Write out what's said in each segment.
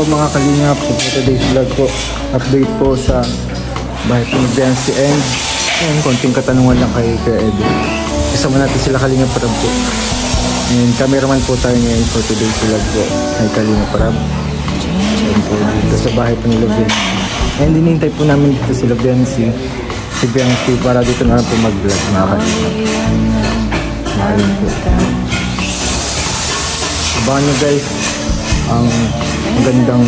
mga kalingap, so for today's vlog po, update po sa bahay po ni Biancy and konting katanungan lang kay Edo. Kasama natin sila Kalingap Parab po. And cameraman po tayo ngayon for today's vlog po kay Kalingap Parab. And po dito sa bahay po ni Lovin. And hinihintay po namin dito si Biancy. Si Biancy para dito na lang po mag-vlog mga kalingap. Ayun po. Abangan nyo guys ang magandang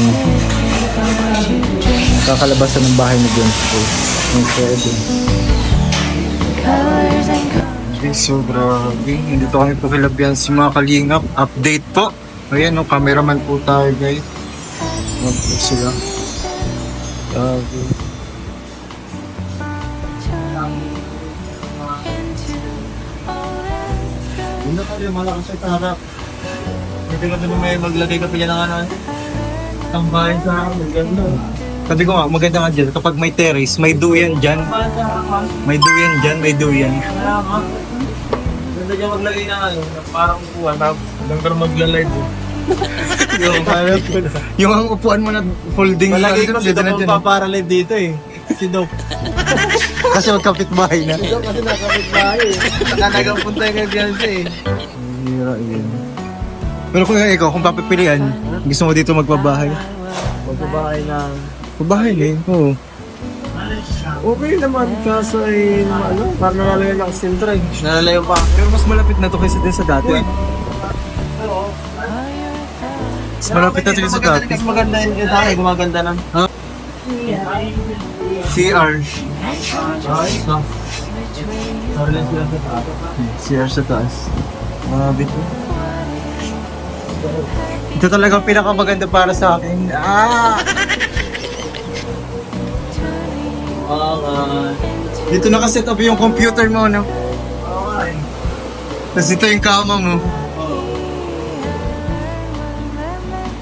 kakalabasan ng bahay ni Biancy po. Ang pwede. So grabe, dito kami po kay Biancy mga kalingap. Update po. Ayan no, cameraman po tayo guys. Mag-vlog sila. Hindi ka rin malakas sa tarap. Hindi ka naman may maglagay ka pa dyan ng ano. Tambahin sa akin, maganda. Sabi ko nga, maganda nga dyan. Kapag may terrace, may duyan dyan. May duyan dyan, may duyan. Ganda dyan maglagay ng ano, parang upuan. Hanggang ka magla-live. Yung ang upuan mo na folding. Malagay ko si Doc magpaparalive dito eh. Si Doc. Kasi magkapit-bahay na. Si Doc kasi nakapit-bahay eh. Nakanagang punta yung Biancy eh. Hira yun. Pero kung ikaw, kung papipilian, gusto mo dito magpabahay? Magpabahay na. Pabahay eh, oo. Okay naman, kaso ay ano, parang nalalayo lang sintra eh. Nalalayo pa. Pero mas malapit na to kaysa din sa dati. Mas malapit na to kaysa dati. Mas maganda yun yung tayo, gumaganda na. CR. CR sa taas. Bito. Ito talaga pinakamaganda para sa akin. Dito nakaset up yung computer mo, no? Tapos ito yung kama mo.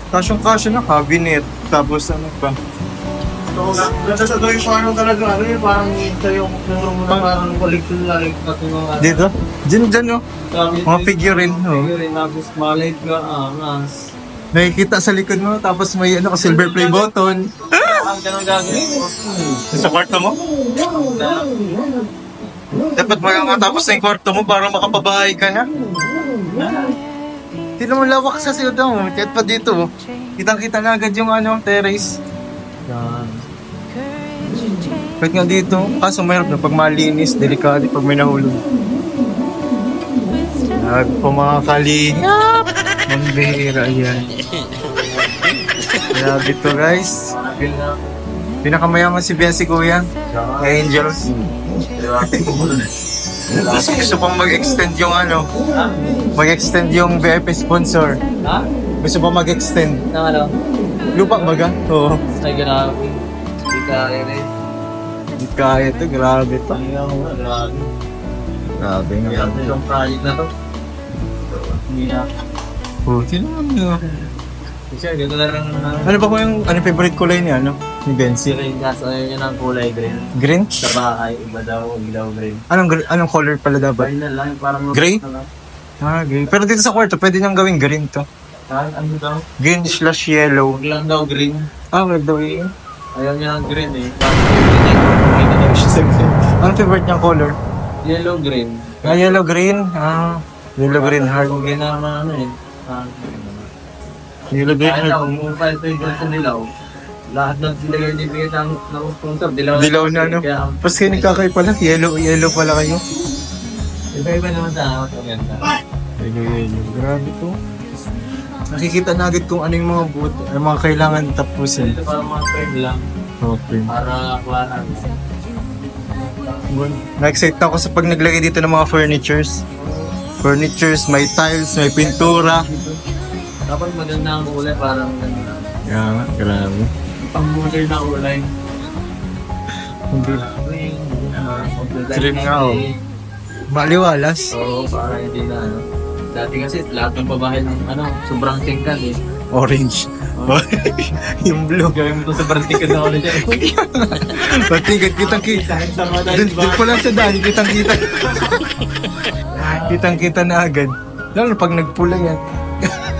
Kasyong-kasya na cabinet. Tapos ano pa? Ganda sa doon yung parang talaga, ano yung parang ito yung parang collection lang yung Dito? Diyan, no? Mga figurine, no? Figurine, tapos maliit ka, angas. Nakikita sa likod mo, tapos may ano, silver play button. Ang ganun gagawin mo. Sa kwarto mo? Dapat matapos na yung kwarto mo para makapabahay ka na. Hindi mo lawak sa siyota mo, kahit pa dito. Kitang-kita na agad yung ano, terrace. Kahit nga dito, kaso mayroon na pag malinis, delikado pag may nahulog. Po mga kalingap! Mambihira yan. Grabe to guys. Pinakamayaman si Biancy kuya. Angels. Tapos gusto pang mag-extend yung ano. Mag-extend yung VIP sponsor. Ha? Gusto pang mag-extend. Nang ano? Lupa baga? Oo. Ay, grabe. Hindi kaya rin. Hindi kaya ito. Grabe to. Grabe. Grabe nga. Grabe yung project na to. Hindi na. Oh, sino nyo? Kasi dito na lang Ano ba ko yung favorite kulay niya, ano? Ni Biancy? green. Kaso ayaw niya ng kulay green. Green? Sa bahay, iba daw, ilaw green. Anong color pala dapat? Bahay na lang, parang... Gray? Green. Pero dito sa kwarto, pwede niyang gawing green to. Ano daw? Green/yellow. Huwag lang daw green. Wag daw yun. Ayaw niya ng green eh. Parang green na daw siya sa green. Anong favorite niyang color? Yellow green. Yellow-green? Yellow-green heart. Huwag na ano eh. Yellow-green Kahit heart. ako, kung pa ito yung sa dilaw, lahat ng nilagay ni Bigay ng sponsor, dilaw Na, no? Kaya, Pas kayo nagkakay pala. Yellow pala kayo. iba-iba naman sa ako. Yellow. Grabe to. Nakikita na agad kung ano yung mga kailangan tapusin. Ito parang mga frame lang, Okay. para kuhaan. Na-excite ako sa pag naglagay dito ng mga furnitures. May tiles, may pintura. Dapat maganda ang kulay, parang ganda. Yeah, grabe. Pang-mulay na kulay. Hindi. Trim nga, oh. eh. Maliwalas. Oo, para hindi na ano. Dati kasi lahat ng babae ng ano, sobrang tingkad eh. Orange. Yung blue. Gawin mo to sa tingkad na ulit eh. Patingkat, kitang-kita. Doon pa lang sa daan, kitang-kita. Kitang-kita na agad. Lalo pag nagpula yan.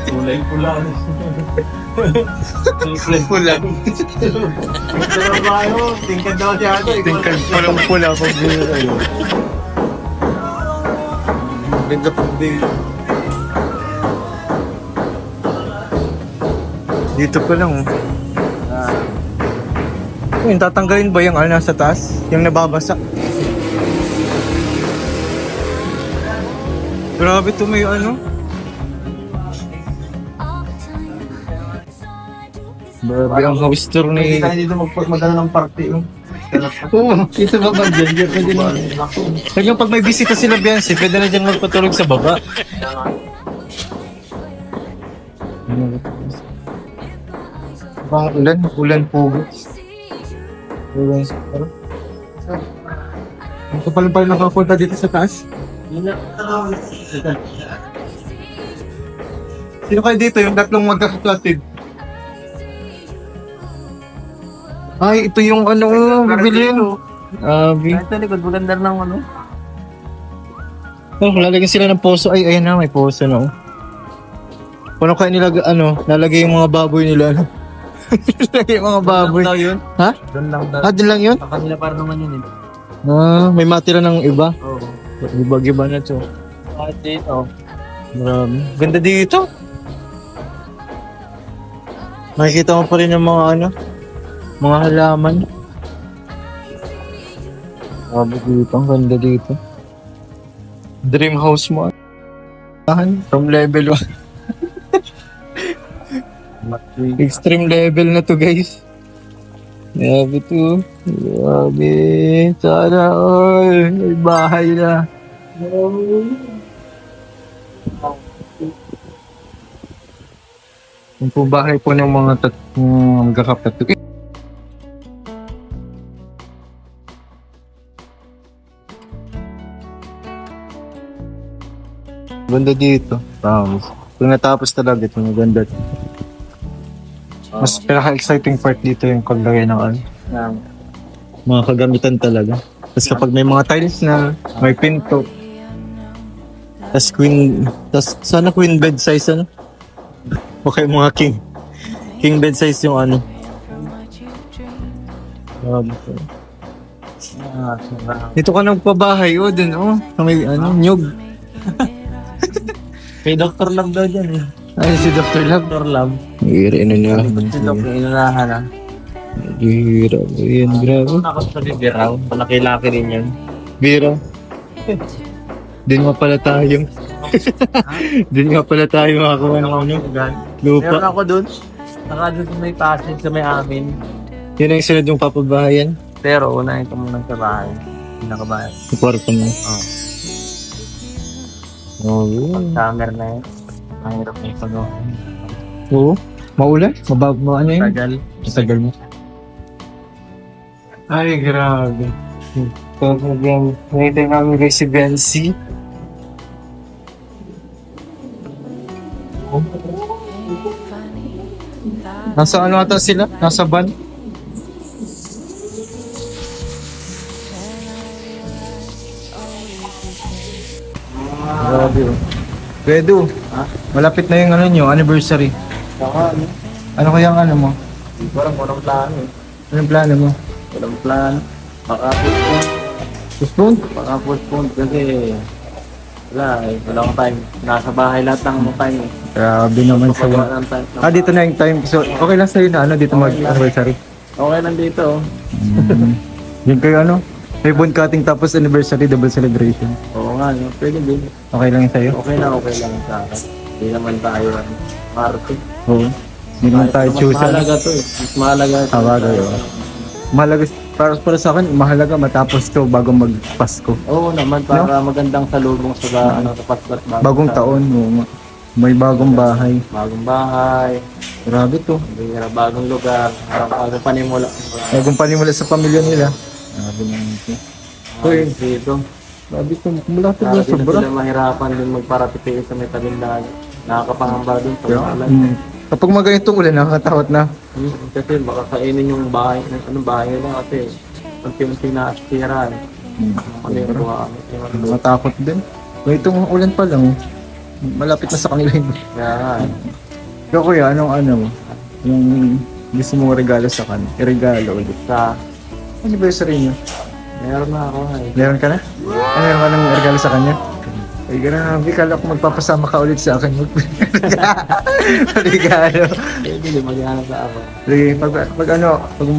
Kulay pula. Pula. Pero ba ano, tingkad daw siya ito. Tingkad pulang-pula pag biniro. Ganda pag biniro. Dito pa lang. Yung tatanggalin ba yung ano nasa taas? Yung nababasa? Grabe to may ano. Grabe ang house tour Hindi ni... tayo dito magmadala ng party. Oo, kita ba ba dyan? Pwede na. Kaya pag may bisita sila Beyonce, pwede na dyan magpatulog sa baba. Bang ulan po. Ulan sa pala. Ito pala nakapunta dito sa taas. Sino kayo dito? Yung tatlong magkakaplatid. Ay, ito yung ano, bibilin. Ito likod, maganda ng ano. Oh, lalagyan sila ng poso. Ay, ayan na, may poso na. Paano kaya nila, lalagay yung mga baboy nila? Lalagay yung mga baboy. Doon lang yun? Ha? Doon lang daw. Doon lang yun? Sa kanila para naman yun May matira ng iba. Oo. Iba-iba na to. Kahit dito. Marami. Ganda dito. Makikita mo pa rin yung mga mga halaman. Grabe dito, ang ganda dito. Dream house mo. From level 1. Extreme level na to guys. Grabe to. Grabe. Sana all. May bahay na. Yung po bahay po ng mga magkakapatid. Ganda dito. Promise. Kung natapos talaga ito, maganda. Mas pinaka-exciting part dito yung paglagay ng mga kagamitan talaga. Tapos kapag may mga tiles na, may pinto. Tapos sana queen bed size Okay, mga king bed size yung Dito ka nagpabahay, dun, may nyug. May Dr. Love daw dyan eh. Ay, si Dr. Love. Dr. Love. Hira, niya. Si Dr. Inunahan na. Hira, yan, grabe. Ako sa bibiraw. Malaki-laki din yan. Bira. Din nga pala tayo. Din nga pala tayo makakuha ng lupa. Meron ako dun. Saka dun sa may passage sa may amin. Yun ang sunod yung papabahayan. Pero unahin ko muna sa bahay. Pinakabahay. Sa kwarto mo. Summer na yun. Mahirap na yung pag-o. Oo. Maulan? Ano yun? Tagal. Tagal mo. Ay, grabe. Talagang nakita namin guys si Benzi. Nasa ano ata sila? Nasa van? Grabe. Pedro, malapit na yung nyo, anniversary. Saka Ano kaya ang mo? parang walang plano eh. Anong plano mo? Walang plano. Baka postpone. Postpone? Baka postpone kasi wala eh. Wala akong time. Nasa bahay lahat ng time eh. Grabe naman sa Pagawa ng time. dito na yung time. So, okay lang sa'yo na dito mag-anniversary. Okay lang dito. Yun kayo ribbon cutting tapos anniversary, double celebration. Oo nga, no? Pwede din. Okay lang yun sa'yo? Okay lang sa akin. Hindi naman tayo marto. Oo. Hindi naman tayo choose. Mahalaga to eh. Mas mahalaga. Mahalaga. Mahalaga. Para sa akin, mahalaga matapos to bago mag-Pasko. Oo naman, para magandang salubong sa sa Pasko at Bagong taon. Oo. May bagong bahay. Bagong bahay. Grabe to. Bagong lugar. Bagong panimula. Bagong panimula sa pamilya nila. Grabe naman ito. Uy, dito. grabe to. Malapit na Para di na sobra. sila mahirapan din magparatipiin sa may tabing dagat. Nakakapangamba dun. Kapag maganitong ulan, nakakatakot na. Kasi baka kainin yung bahay. Anong bahay nila kasi unti-unti na asira. Ano yung buha. Nakatakot din. Ganitong ulan pa lang. Malapit na sa kanila yun. Kaya nga. Ikaw kuya, anong yung gusto mong regalo sa kanya, i-regalo ulit. Sa, Anniversary niyo. meron na ako nga eh. Meron ka na? Ano meron ka ng regalo sa kanya? Ay, grabe, kala ko magpapasama ka ulit sa akin. Regalo. Hindi, maghanap na ako. Sige,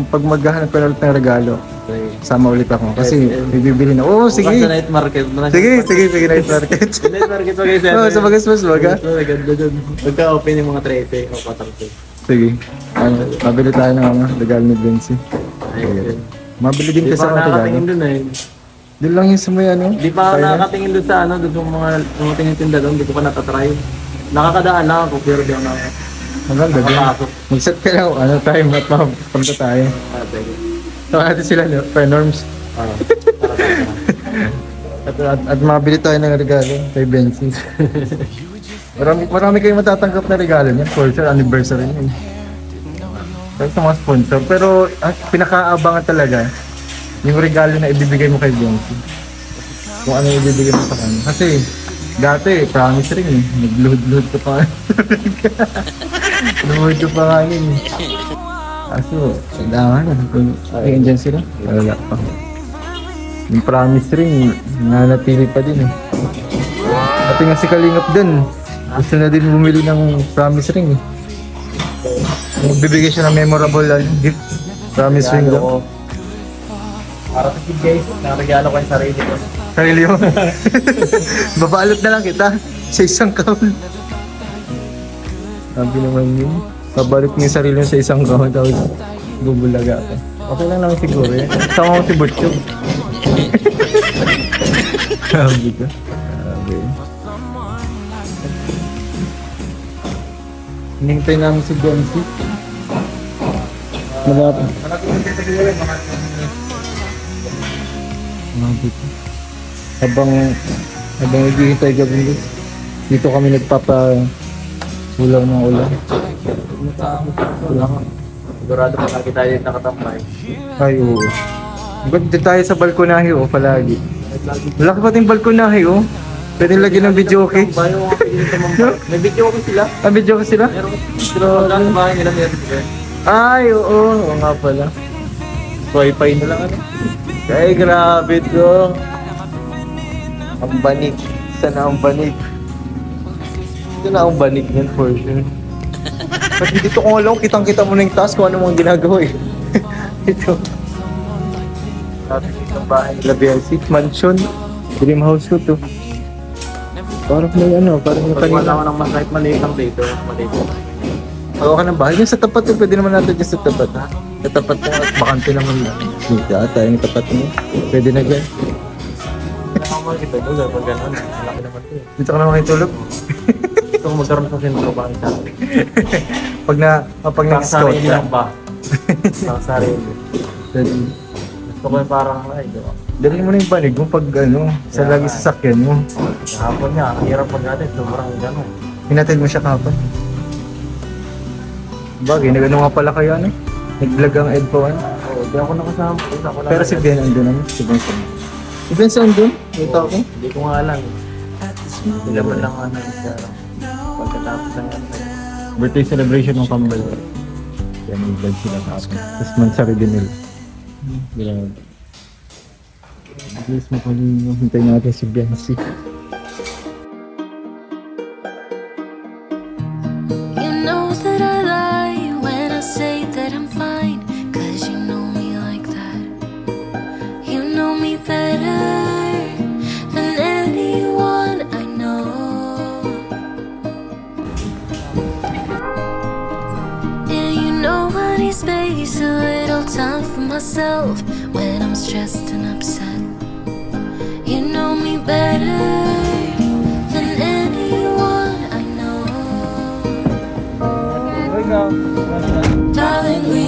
pag maghahanap ka na ulit ng regalo, Okay. sama ulit ako. Kasi may bibili na. Oo, Bukas sa sige. night market. Sige, night market. Night market pa kayo Oo, sa bagas-mas baga. Maganda dun. Pagka-open yung mga 13 o 14. Sige. Mabili tayo ng regalo ni Benzi. Ayun. Mabili din Di kasi pa ako regalo. nakakatingin dun eh. Doon lang yung sa may ano. Di pa Kaya na? nakakatingin dun sa ano, dun yung mga tinitinda doon, di ko pa natatry. Nakakadaan lang ako, pero di ako Maganda din. nakapasok. Mag-set ka lang, time at punta tayo. Sige. Tawa natin sila, no? Norms. Para At mabili tayo ng regalo kay Benzi. marami kayong matatanggap na regalo niya. For sure, anniversary niya. Pero sa mga sponsor. Pero ang pinakaabangan talaga, yung regalo na ibibigay mo kay Benzi. Kung ano yung ibibigay mo sa kanya. Kasi dati, promise rin eh. Nag-load ka pa. Load ka pa nga yun eh. Kaso, kailangan na. Kung i-enjoy sila, wala pa. Yung promise ring, nanatili pa din eh. Pati nga si Kalingap dun, gusto na din bumili ng promise ring eh. Magbibigay siya ng memorable gift. Promise ring daw. Para sa kid guys, naregalo ko yung sarili ko. Sarili mo. Babalot na lang kita sa isang kahon. Sabi naman yun. Babalot mo yung sarili mo sa isang kahon tapos bubulaga ka. Okay lang naman siguro eh. Sama mo si Butchog. Sabi ko. Sabi. Hinintay namin si Benzi. Malapit. Malapit. Habang naghihintay gabi dito kami nagpapaulang ng ulan. Sigurado pa lagi tayo dito nakatampay. Ay, oo. Dito tayo sa balkonahe, oh, palagi. Malaki pa ting balkonahe, oh. Pwede lagyan ng video, okay? Bayo mga pili sa mga may video ko sila. Ah, video ka sila? Meron pero sa bahay nila meron sila. Ay, oo. Oo nga pala. Wi-Fi na lang, ano? Ay, grabe to. Ang banig. Sana ang banig. Ito na ang banig yan, for sure. Pag dito kung alam, kitang-kita mo na yung task kung ano mga ginagawa eh. Ito. Sabi dito ang bahay nila BLC. Mansion. Dream house ko to. Parang may ano, parang yung Pag wala kanina. ko ng mas kahit maliit lang dito, maliit. Pagawa ka ng bahay. Yung sa tapat to, pwede naman natin dyan sa tapat ha. Sa tapat mo at bakante naman lang. Dito ata yung tapat mo. Pwede na dyan. Kaya ako makikita ito, pag gano'n, malaki naman ito eh. Dito ka na makitulog. Gusto ko magkaroon sa sentro ba sa akin. Pag nag-scout sarili ka. lang ba? Pang sarili. Pwede. Gusto ko yung parang, ay, di ba? Dalhin mo na yung banig mo pag ano, sa Yeah. lagi sasakyan mo. Kahapon niya, ang hirap pag natin, sobrang gano'n. Hinatid mo siya kapon. Bagay, nag-ano nga pala kayo ano? Nag-vlog ang Ed po ano? Oo, di ako nakasama. Ako lang Pero si Ben andun naman. Si Ben saan? Si Ben saan andun? Ito ako. Hindi ko nga alam. Hindi naman lang ano siya. Pagkatapos ng ano. Birthday celebration ng Kambal. Yan, nag-vlog sila kapon. Tapos mansari din nila. Grabe. Bilis mo pa rin. Hintay natin si Benzi. You know that I lie when I say that I'm fine, 'cause you know me like that. You know me better than anyone I know. Yeah, you know I need space, a little time for myself when I'm stressed and upset. You know me better than anyone I know. Darling, we